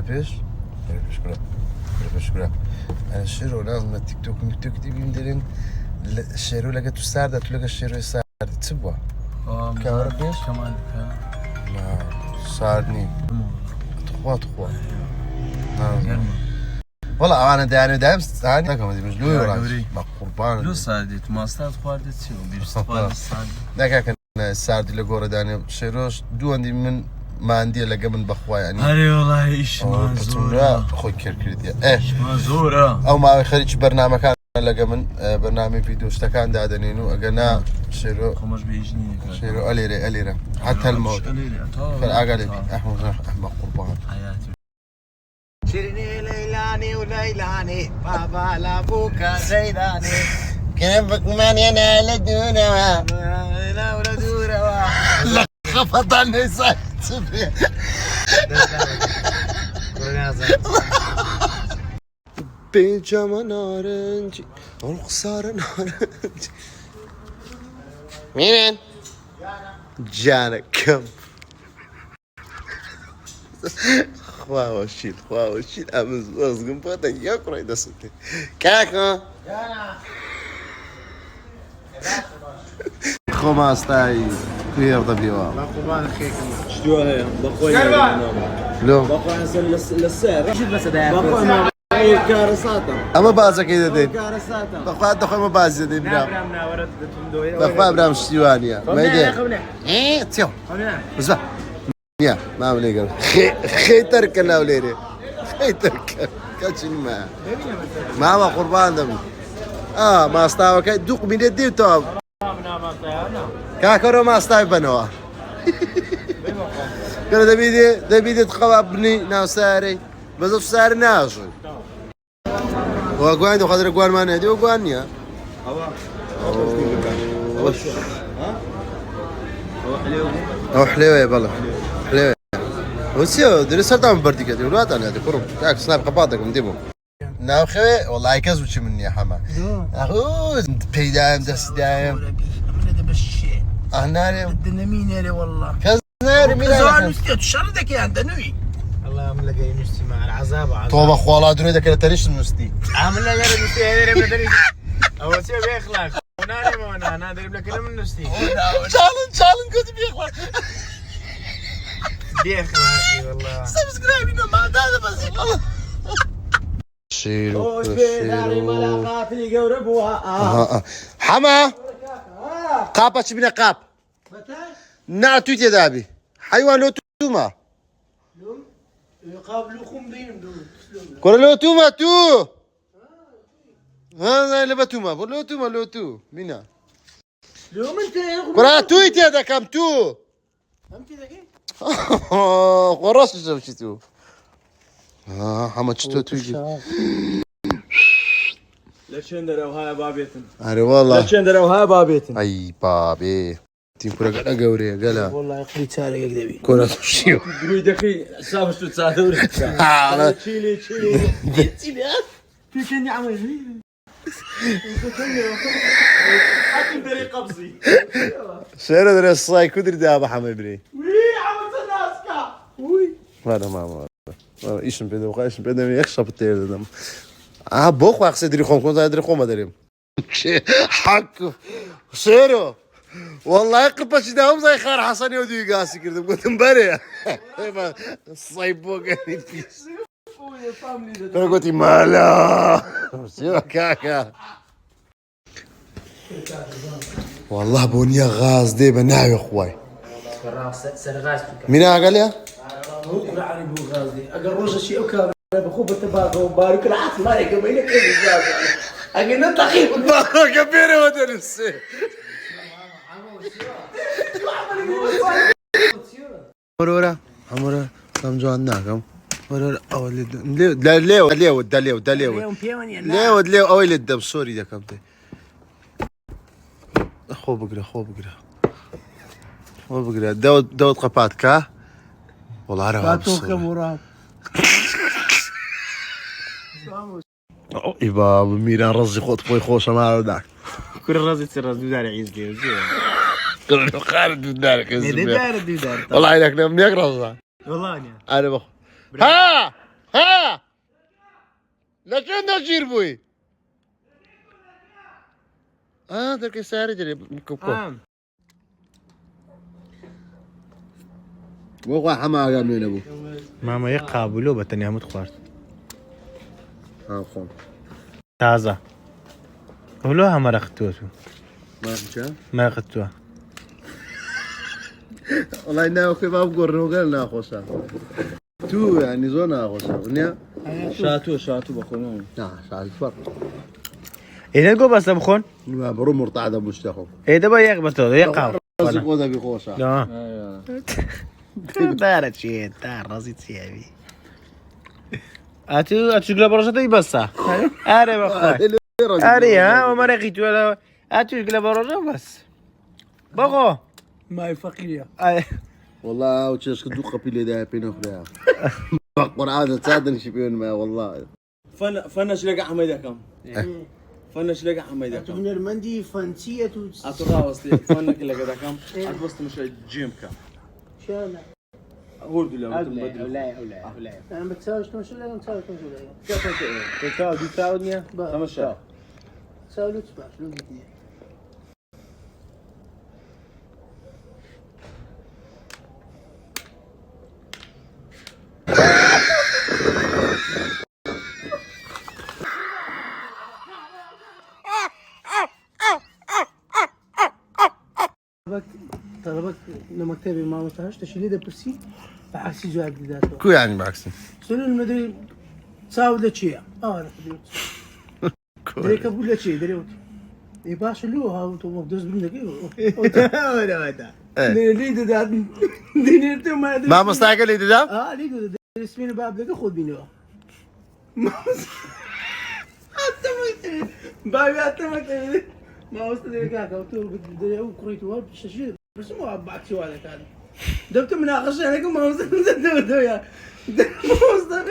بيش شكرا انا الشيرو لازم التيك توك دي بيمدلين الشيرو لقيته ساردة تلقى الشيرو ساردة تسبوا كاميرا بيش كمان لا ساردني تخوات والله انا دايم ثاني كم دي مجلوي ولا قربان لو ساردت ما استاد خواردت شو بيستقبل الساند ذاك كان السارد اللي قورة داني شيروش دو عندي من ما عندي الا قبل بخوا يعني هاري والله ايش مازورة اخوي كركريديا ايش مازورة او ما خريج برنامج كان لقى من برنامج فيديو اشتكان دادنينو اقنا شيرو خمش بيجني شيرو اليري حتى الموت فالاقل احمد قربان حياتي شيريني ليلاني وليلاني بابا لابوكا زيداني كيفك من ينال دونوا لا ولا دوروا خفض عني سايت بيجامة نارنجي والقصارى نارنجي مين؟ جانا كم خواه وشيل امز وزقم بغدا يقرأ يدا سنتي كاكو خو ما استاي كيف ضبيوها قربان خيك شدوها هي بقوي لو بقوي للسعر شوف بس ده بقوي كارساتهم اما بازا كده دين كارساتهم بقوا دخل ما باز دين برام نعم ورد تمدوي بقوا برام شتيوانيا ما يدين ايه تيو بس يا ما عملي قال خي تركنا وليري خي تركنا كاتشين ما هو قربان دم ما استوى كي دوق من يدي تو كاكرو ما استوى بنوا كان دبيدي تقابني ناصاري بس صار ناصر وقوان دو خضر قوان ما ندي وقوان يا هو حلو يا بلا حلو وسيو درس صرت بردي كده ولاد انا هذا كرم تاك سناب قباطك مديمو ناو خوي والله كزوش مني يا حما اخو بيدايم دس دايم من هذا بالشيء اهناري الدنمين يا والله كزناري مين زوال مستيت شردك يا دنوي الله ملقي نفسي مع العذاب توبه خوالا دريده كده تريش المستي عامل لي غير نفسي هذا من دري اول شيء بيخلق انا ادري لك انا من نفسي تشالن كنت بيخلق بيخلق والله سبسكرايب انه ما هذا بس والله شيرو ملاقاتي قربوها حما قابة بنا قاب نعتو تدابي حيوان لو توما يقابلوكم دين كل لو توما تو هذا اللي بتوما لو توما لو تو منا اليوم انت كل تو يتدا كم تو فهمتي ذاك قراص شفتو حما تشتو توجي لشندروا هاي بابيتن أري والله لشندروا هاي بابيتن أي بابي تيم كورا قلا قوري قلا والله يقلي تاري يقدبي كورا تشيو قولي دقيق سافشتو تساعدوني تشيلي في كني عمل حتى دري قبضي شيرو دري الصاي كدري دابا حما بري وي عملت الناسكا وي هذا ما ايش بدنا يخشى بالتير دم بوخ واخ صدري خون كنت ادري خون ما ادري حق شيرو والله قبش داهم زي خير حسن يودي قاسي كده قلت مباري صيبو قال بيس انا قلت مالا شو كاكا والله بونيا غاز دي بناوي اخوي مين قال يا كل عربي وغازي اقروش شيء وكان بخو بتباغى وبارك العافيه ما يقبل لك اجي نطخي كبيره ودرس مرورا مرورا كم جوانا كم مرورا اولد ليه ليه اولد دم سوري ده كم تي خو بقرا داود قبات كا والله عرب مراد إبا ميران رزي خوت خوي خوش ما رداك كل رازي تصير راس دودار عيز لي كل خالد دودارك دودار والله عليك نم يقرا والله انا بخ ها ها لكن نجير بوي درك ساري جري كوكو وقع حما من ابو ماما يقابلو بتني همت خوارد خون تازة قبلوها مرقتوتو ما خشا ما قتوها والله انه في باب قرنو قال ناخوسا تو يعني زون ناخوسا ونيا شاتو بخونون شعل فرق إذا جو بس بخون ما برو مرتعدة مشتاخو إذا بقى يقبطو يقاو راسي قودا بخوسا لا دارت شيء دار راسي تسيابي أتو شغل بروشة بس أري بخون أري ها وما رقيت ولا أتو شغل بروشة بس بقو ما يفقيا والله وتشيش كدو قبيلة ده بينو خدها قرآن تصادق شبيون ما والله فنش لقى حميدة كم فنش لقى حميدة كم من المندي فانسية أتراوستي فنك لقى كم أتبصت مش جيم كم شانا هود ولا أولاي أنا بتساويش تمشي ولا بتساوي تمشي ولا تساوي دي تساوي خمسة تساوي لو تسمع شنو قلت لي طلبك لما مكتبي ما مستحش تشيلي ده برسي بعكس جواب ذاته كو يعني بعكس سنو المدري تساوي ده شيء أنا دريك أقول لك شيء دريك يباش له ها تو مقدس بندك إيه ليه ده دينيرته ما مستعجل إيه ده؟ ليه ده اسمين باب لك خذ بينه بابي أتمنى ما وصل كاكا وتو بدي وكريت وهاب شاشة بس مو أبعد شو هذا كان دبت مناقشة أنا ما وصل زدوا يا ما وصل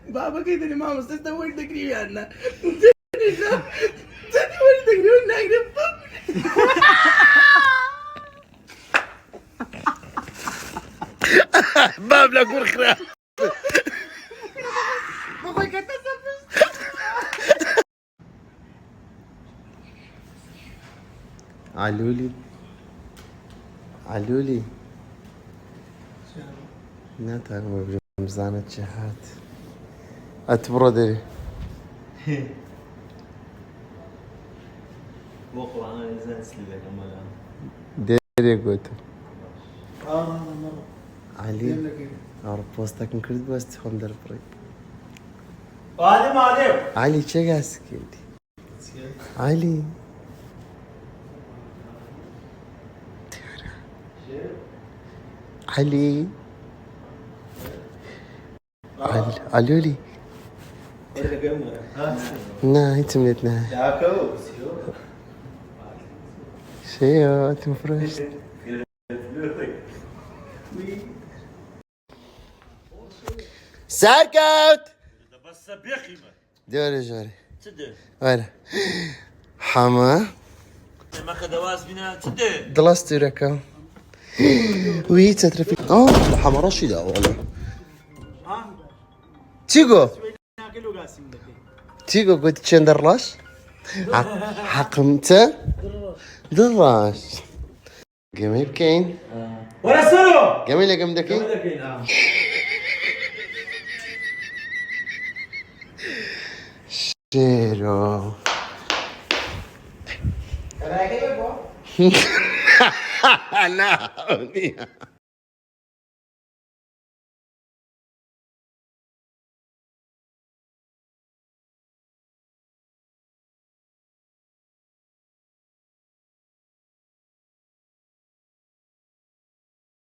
بابا كده اللي ما وصل تقول تقريبا أنا تقول تقريبا نقرب باب لا كور خرا علولي ناتا هو بمزانة شهات أتبردري ديري قوتو علي أعرف بوستك نكرد بس تخون در بري علي چه قاس كيدي علي علي علولي نا انت ملتنا شيء انت مفرشت ساركوت بس بيخي دوري جوري تدي ولا حما ما خدواز بنا تدي دلست ركا وي تترفي حما رشيدة والله تيجو قلت تشين دراش حقمته دراش جميل كين ولا سلو جميل يا جمدكي شيرو لا